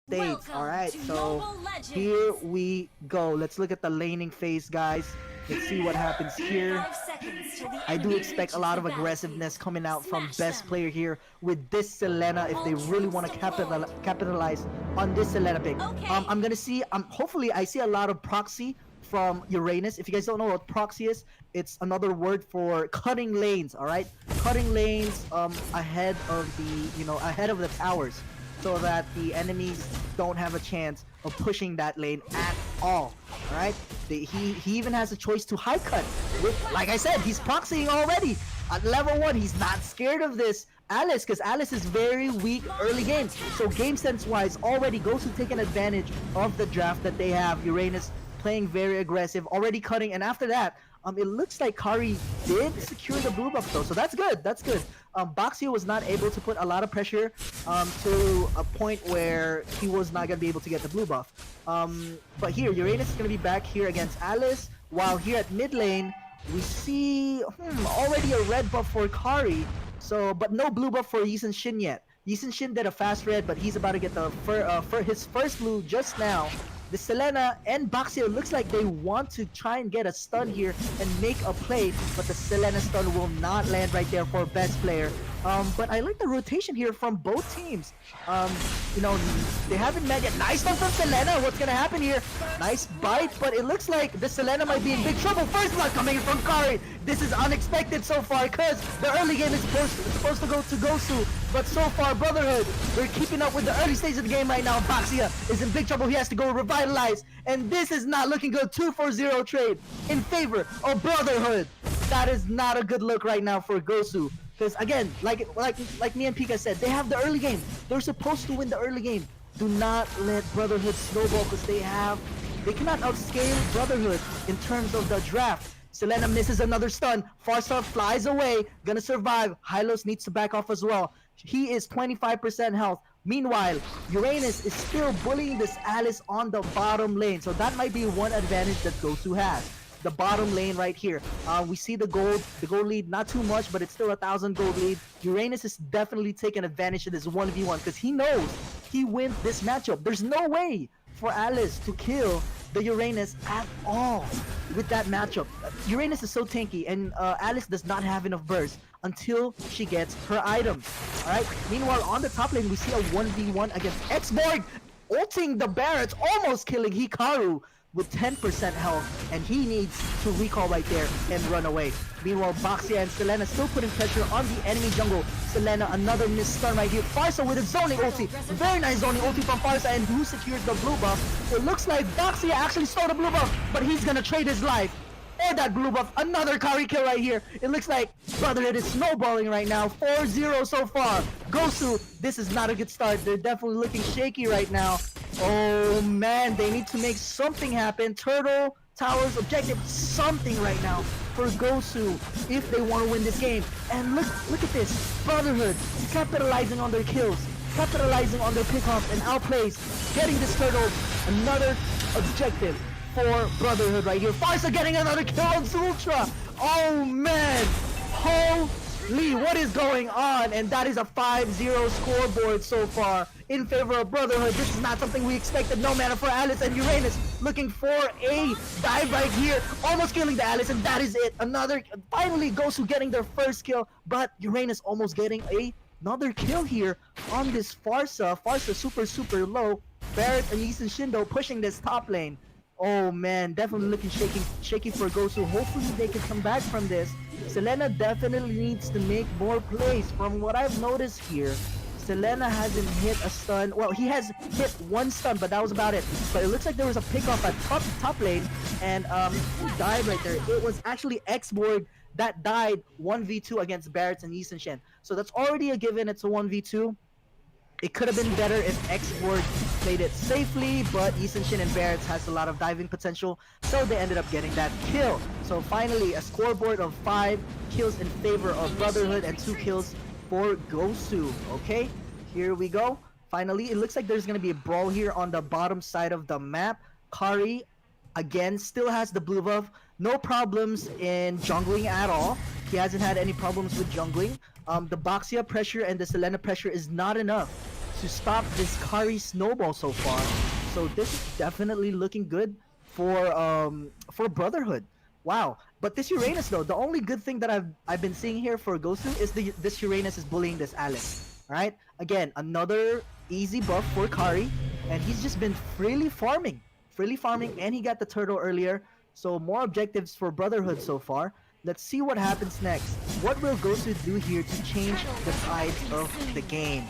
States. Alright, so here we go. Let's look at the laning phase, guys. Let's see what happens here. I do expect a lot of aggressiveness coming out from best player here with this Selena if they really want to capitalize on this Selena pick. I'm gonna see, hopefully I see a lot of proxy from Uranus. If you guys don't know what proxy is, it's another word for cutting lanes, alright? Cutting lanes ahead of ahead of the towers, so that the enemies don't have a chance of pushing that lane at all. Alright? He even has a choice to high cut. Like I said, he's proxying already. At level 1, he's not scared of this Alice, because Alice is very weak early game. So game sense wise, already Gosu taking advantage of the draft that they have. Uranus playing very aggressive, already cutting, and after that, it looks like Kari did secure the blue buff though, so that's good, that's good. Boxio was not able to put a lot of pressure to a point where he was not going to be able to get the blue buff. But here, Uranus is going to be back here against Alice, while here at mid lane, we see already a red buff for Kari, so but no blue buff for Yisun Shin yet. Yisun Shin did a fast red, but he's about to get the his first blue just now. The Selena and Boxio looks like they want to try and get a stun here and make a play, but the Selena stun will not land right there for best player. But I like the rotation here from both teams. They haven't met yet. Nice one from Selena. What's gonna happen here? Nice bite, but it looks like the Selena might be in big trouble. First blood coming from Kari. This is unexpected so far, because the early game is supposed to go to Gosu, but so far Brotherhood, they're keeping up with the early stage of the game right now. Boxia is in big trouble. He has to go revitalize, and this is not looking good. 2-4-0 trade in favor of Brotherhood. That is not a good look right now for Gosu. Because again, like me and Pika said, they have the early game. They're supposed to win the early game. Do not let Brotherhood snowball, because they cannot outscale Brotherhood in terms of the draft. Selena misses another stun. Farstar flies away, gonna survive. Hylos needs to back off as well. He is 25% health. Meanwhile, Uranus is still bullying this Alice on the bottom lane. So that might be one advantage that Gosu has. The bottom lane right here. We see the gold lead, not too much, but it's still 1,000 gold lead. Uranus is definitely taking advantage of this 1v1 because he knows he wins this matchup. There's no way for Alice to kill the Uranus at all with that matchup. Uranus is so tanky, and Alice does not have enough burst until she gets her items. Alright, meanwhile on the top lane we see a 1v1 against X-Borg, ulting the Barretts, almost killing Hikaru with 10% health, and he needs to recall right there and run away. Meanwhile, Boxia and Selena still putting pressure on the enemy jungle. Selena, another missed stun right here. Farsa with a zoning ulti. Very nice zoning ulti from Farsa, and who secures the blue buff? It looks like Boxia actually stole the blue buff, but he's gonna trade his life for that blue buff. Another Kari kill right here. It looks like Brotherhood is snowballing right now. 4-0 so far. Gosu, this is not a good start. They're definitely looking shaky right now. Oh man, they need to make something happen. Turtle, towers, objective, something right now for Gosu if they want to win this game. And look at this. Brotherhood capitalizing on their kills, capitalizing on their pickoffs and outplays, getting this turtle. Another objective for Brotherhood right here. Farsa getting another kill on Zultra. Oh man, holy, what is going on? And that is a 5-0 scoreboard so far in favor of Brotherhood. This is not something we expected. No matter for Alice and Uranus looking for a dive right here, almost killing the Alice, and that is it. Finally Gosu getting their first kill, but Uranus almost getting another kill here on this Farsa. Farsa super low. Barrett and Yisun Shindo pushing this top lane. Oh man, definitely looking shaky for Gosu. Hopefully they can come back from this. Selena definitely needs to make more plays. From what I've noticed here, Selena hasn't hit a stun. Well, he has hit one stun, but that was about it. But it looks like there was a pickoff at top lane, and who died right there? It was actually X-Borg that died 1v2 against Barretts and Yisun Shin. So that's already a given. It's a 1v2. It could have been better if X-Borg played it safely, but Yisun Shin and Barretts has a lot of diving potential, so they ended up getting that kill. So finally, a scoreboard of 5 kills in favor of Brotherhood and 2 kills for Gosu. Okay, here we go. Finally, it looks like there's going to be a brawl here on the bottom side of the map. Kari, again, still has the blue buff. No problems in jungling at all. He hasn't had any problems with jungling. The Boxia pressure and the Selena pressure is not enough to stop this Kari snowball so far. So this is definitely looking good for Brotherhood. Wow. But this Uranus though, the only good thing that I've been seeing here for Gosu is this Uranus is bullying this Alice. Alright? Again, another easy buff for Kari, and he's just been freely farming, and he got the turtle earlier. So more objectives for Brotherhood so far. Let's see what happens next. What will Gosu do here to change the tide of the game?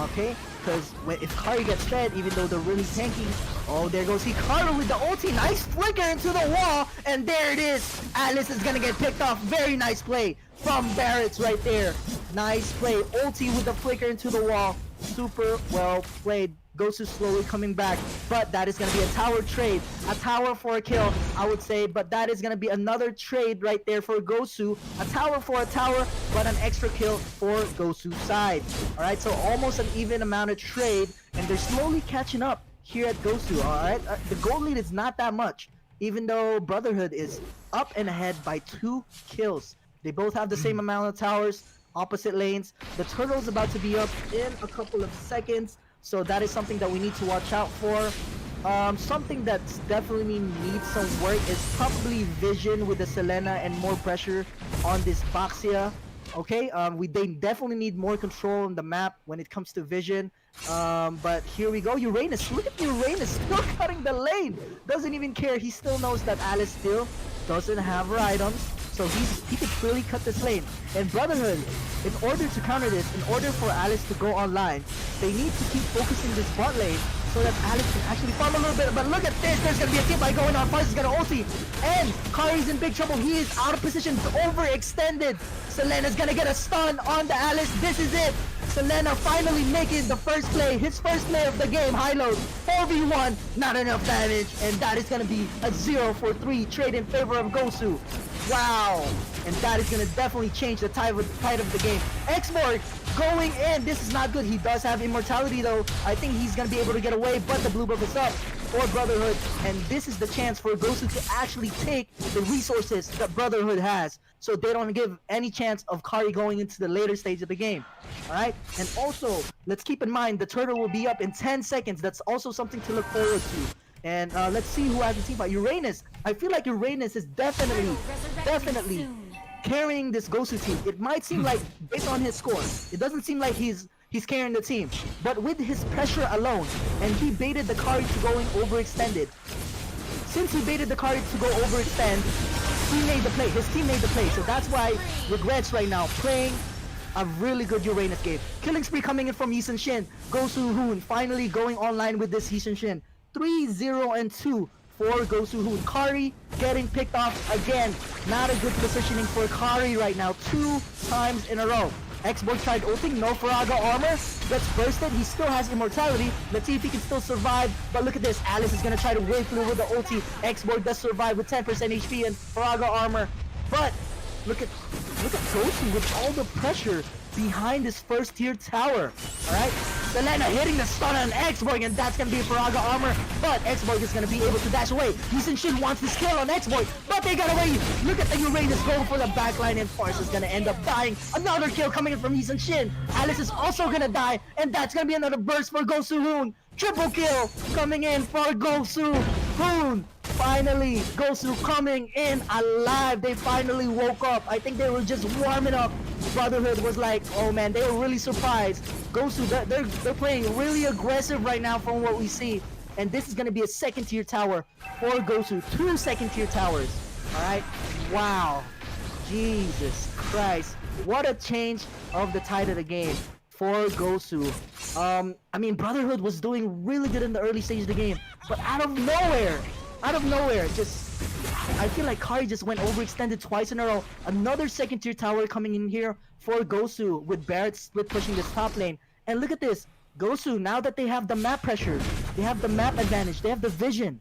Okay, because if Kari gets fed, even though they're really tanky, oh, there goes Hikaru with the ulti. Nice flicker into the wall, and there it is. Alice is gonna get picked off. Very nice play from Barrett's right there. Nice play. Ulti with the flicker into the wall. Super well played. Gosu slowly coming back, but that is going to be a tower trade. A tower for a kill, I would say, but that is going to be another trade right there for Gosu. A tower for a tower, but an extra kill for Gosu's side. Alright, so almost an even amount of trade, and they're slowly catching up here at Gosu, alright? The gold lead is not that much, even though Brotherhood is up and ahead by 2 kills. They both have the same amount of towers, opposite lanes. The turtle's about to be up in a couple of seconds. So that is something that we need to watch out for. Something that's definitely needs some work is probably vision with the Selena and more pressure on this Boxia. Okay, they definitely need more control on the map when it comes to vision. But here we go, Uranus. Look at Uranus still cutting the lane. Doesn't even care. He still knows that Alice still doesn't have her items. So he could really cut this lane. And Brotherhood, in order to counter this, in order for Alice to go online, they need to keep focusing this bot lane so that Alice can actually farm a little bit. But look at this, there's going to be a team fight going on. Fuzz is going to ulti. And Kari's in big trouble. He is out of position, overextended. Selena's going to get a stun on the Alice. This is it. Selena finally making the first play, his first play of the game, high load, 4v1, not enough damage, and that is going to be a 0-for-3 trade in favor of Gosu. Wow, and that is going to definitely change the tide of the game. Xborg going in, this is not good. He does have immortality though. I think he's going to be able to get away, but the blue buff is up for Brotherhood, and this is the chance for Gosu to actually take the resources that Brotherhood has, so they don't give any chance of Kari going into the later stage of the game. Alright, and also, let's keep in mind the turtle will be up in 10 seconds. That's also something to look forward to. And let's see who has the team fight. Uranus, I feel like Uranus is definitely carrying this Gosu team. It might seem like, based on his score, it doesn't seem like he's carrying the team. But with his pressure alone, and he baited the Kari to going overextended. Since he baited the Kari to go overextend, he made the play. His team made the play. So that's why Regrets right now playing a really good Uranus game. Killing spree coming in from Yisun Shin. Gosu Hoon finally going online with this Yisun Shin. 3-0-2 for Gosu Hoon. Kari getting picked off again. Not a good positioning for Kari right now. 2 times in a row. Xboard tried ulting, no Faraga armor. Gets bursted. He still has immortality. Let's see if he can still survive. But look at this. Alice is gonna try to wave through with the ulti. Xboard does survive with 10% HP and Faraga armor. But look at Gosu with all the pressure behind this first tier tower. Alright? Selena hitting the stun on Xborg, and that's gonna be Faraga armor, but Xborg is gonna be able to dash away. Yisun Shin wants this kill on Xborg, but they got away. Look at the Uranus going for the backline, and Farce is gonna end up dying. Another kill coming in from Yisun Shin. Alice is also gonna die, and that's gonna be another burst for Gosu Hoon. Triple kill coming in for Gosu Hoon. Finally, Gosu coming in alive. They finally woke up. I think they were just warming up. Brotherhood was like, oh man, they were really surprised. Gosu, they're playing really aggressive right now from what we see. And this is going to be a second tier tower for Gosu. 2 second tier towers. Alright? Wow. Jesus Christ. What a change of the tide of the game for Gosu. I mean, Brotherhood was doing really good in the early stage of the game. But out of nowhere, I feel like Kari just went overextended twice in a row. Another second tier tower coming in here for Gosu with Barrett split pushing this top lane. And look at this. Gosu, now that they have the map pressure, they have the map advantage, they have the vision.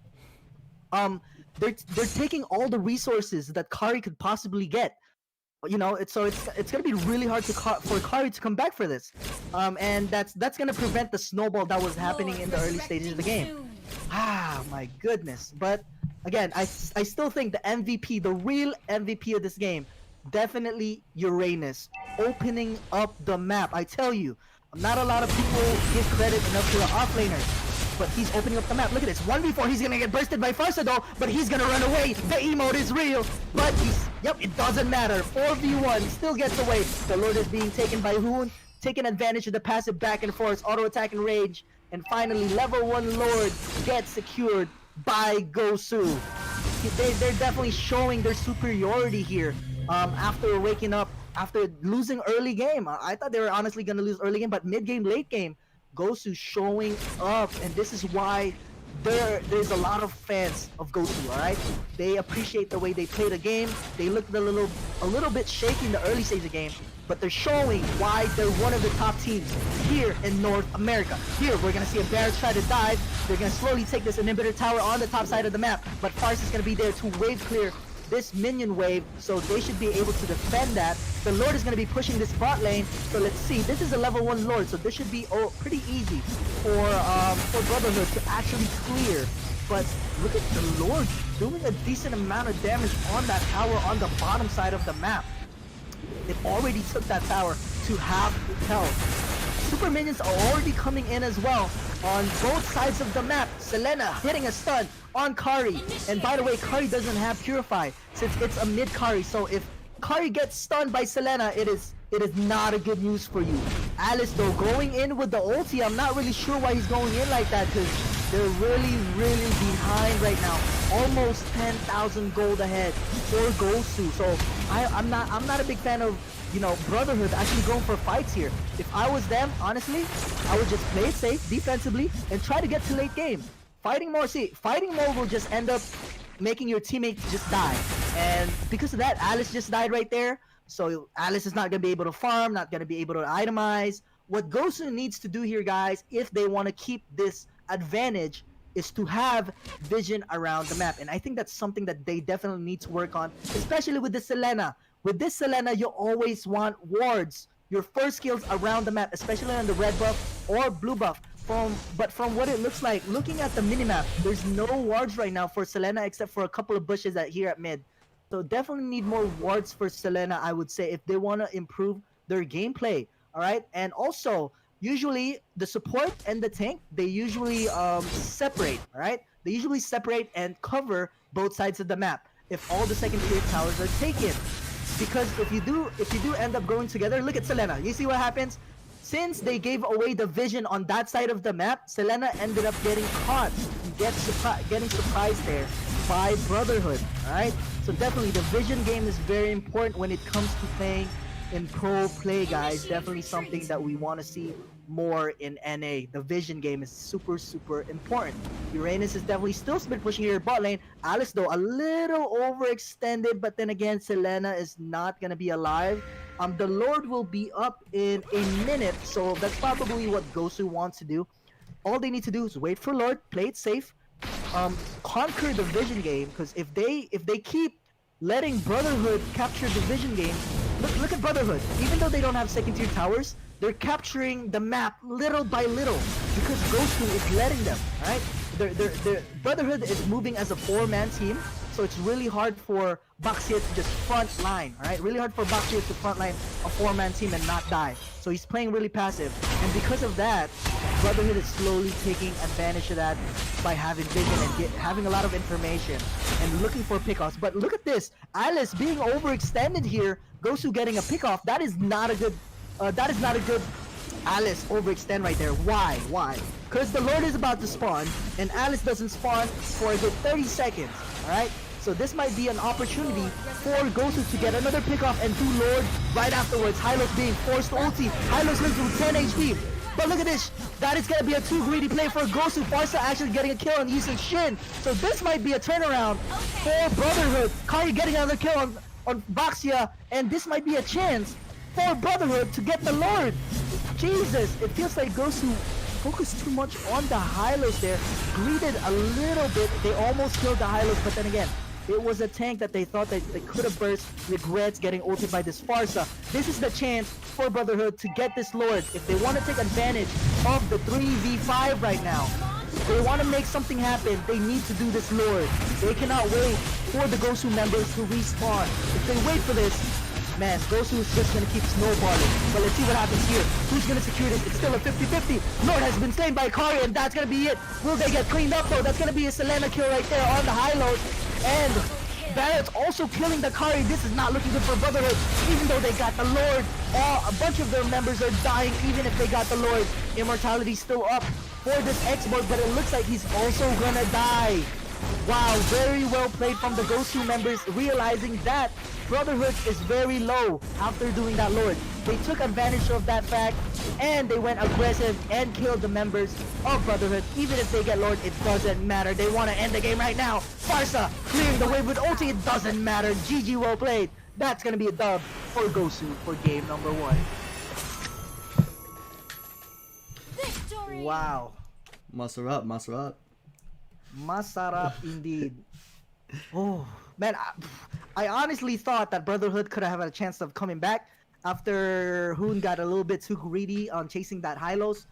They're taking all the resources that Kari could possibly get. You know, it's gonna be really hard for Kari to come back for this. And that's gonna prevent the snowball that was happening in the early stages of the game. Ah, my goodness. But again, I still think the MVP, the real MVP of this game, definitely Uranus, opening up the map. I tell you, Not a lot of people give credit enough to the offlaner, but he's opening up the map. Look at this, 1v4, he's gonna get bursted by Farsa though, but he's gonna run away. The emote is real, but it doesn't matter. 4v1, still gets away. The Lord is being taken by Hoon, taking advantage of the passive back and forth, auto attack and rage, and finally level 1 Lord gets secured by Gosu. They're definitely showing their superiority here after waking up, after losing early game. I thought they were honestly going to lose early game, but mid game, late game, Gosu showing up, and this is why there's a lot of fans of Gosu, alright? They appreciate the way they play the game. They looked a little bit shaky in the early stage of the game, but they're showing why they're one of the top teams here in North America. Here, we're gonna see a Barracks try to dive. They're gonna slowly take this inhibitor tower on the top side of the map, but Farce is gonna be there to wave clear this minion wave, so they should be able to defend that. The Lord is going to be pushing this bot lane, so let's see. This is a level 1 Lord, so this should be pretty easy for Brotherhood to actually clear. But look at the Lord doing a decent amount of damage on that tower on the bottom side of the map. It already took that tower to half health. Super minions are already coming in as well on both sides of the map. Selena hitting a stun on Kari, and by the way, Kari doesn't have Purify since it's a mid Kari, so if Kari gets stunned by Selena, it is not a good news for you. Alice though going in with the ulti, I'm not really sure why he's going in like that, because they're really behind right now, almost 10,000 gold ahead for Gosu. So I'm not a big fan of, you know, Brotherhood actually going for fights here. If I was them, honestly, I would just play it safe defensively and try to get to late game. Fighting more will just end up making your teammates just die. And because of that, Alice just died right there. So Alice is not going to be able to farm, not going to be able to itemize. What Gosu needs to do here, guys, if they want to keep this advantage, is to have vision around the map. And I think that's something that they definitely need to work on, especially with the Selena. With this Selena, you always want wards, your first skills around the map, especially on the red buff or blue buff. But from what it looks like, looking at the minimap, there's no wards right now for Selena except for a couple of bushes here at mid. So definitely need more wards for Selena, I would say, if they want to improve their gameplay. All right, and also usually the support and the tank, they usually separate. All right, they usually separate and cover both sides of the map if all the second tier towers are taken. Because if you do end up going together, look at Selena. You see what happens? Since they gave away the vision on that side of the map, Selena ended up getting caught, getting surprised there by Brotherhood. Alright? So definitely the vision game is very important when it comes to playing in pro play, guys. Definitely something that we want to see more in NA. The vision game is super important. Uranus is definitely still pushing your bot lane. Alice though a little overextended, but then again, Selena is not gonna be alive. The Lord will be up in a minute, so that's probably what Gosu wants to do. All they need to do is wait for Lord, play it safe, conquer the vision game, because if they keep letting Brotherhood capture the vision game, look at Brotherhood. Even though they don't have second tier towers, they're capturing the map little by little because Gosu is letting them. Alright? Their Brotherhood is moving as a 4-man team, so it's really hard for Baxia to just front line. Alright? Really hard for Baxia to front line a 4-man team and not die. So he's playing really passive, and because of that, Brotherhood is slowly taking advantage of that by having vision and having a lot of information and looking for pickoffs. But look at this, Alice being overextended here. Gosu getting a pickoff. That is not a good Alice overextend right there. Why? Because the Lord is about to spawn and Alice doesn't spawn for a good 30 seconds. Alright? So this might be an opportunity for Gosu to get another pickoff and do Lord right afterwards. Hylos being forced to ulti. Hylos lives with 10 HP. But look at this. That is going to be a too greedy play for Gosu. Farsa actually getting a kill on using Shin. So this might be a turnaround for Brotherhood. Kari getting another kill on Baxia. And this might be a chance for Brotherhood to get the Lord. Jesus, it feels like Gosu focused too much on the Hylos there. Greeded a little bit. They almost killed the Hylos, but then again, it was a tank that they thought that they could have burst. Regrets getting ulted by this Farsa. This is the chance for Brotherhood to get this Lord. If they want to take advantage of the 3v5 right now, they want to make something happen, they need to do this Lord. They cannot wait for the Gosu members to respawn. If they wait for this, Man, Gosu is just gonna keep snowballing. But let's see what happens here. Who's gonna secure this? It's still a 50-50. Lord has been slain by Kari, and that's gonna be it. Will they get cleaned up though? That's gonna be a Selena kill right there on the high lows. And Barrett's also killing the Kari. This is not looking good for Brotherhood, even though they got the Lord. A bunch of their members are dying, even if they got the Lord. Immortality's still up for this export, but it looks like he's also gonna die. Wow, very well played from the Gosu members, realizing that Brotherhood is very low after doing that Lord. They took advantage of that fact, and they went aggressive and killed the members of Brotherhood. Even if they get Lord, it doesn't matter. They want to end the game right now. Barca clearing the wave with ulti, it doesn't matter. GG, well played. That's going to be a dub for Gosu for game number 1. Victory! Wow. Masarap, masarap. Masarap indeed. Oh, man, I honestly thought that Brotherhood could have had a chance of coming back after Hoon got a little bit too greedy on chasing that high-lows.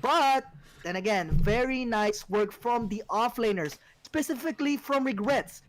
But, then again, very nice work from the offlaners, specifically from Regrets.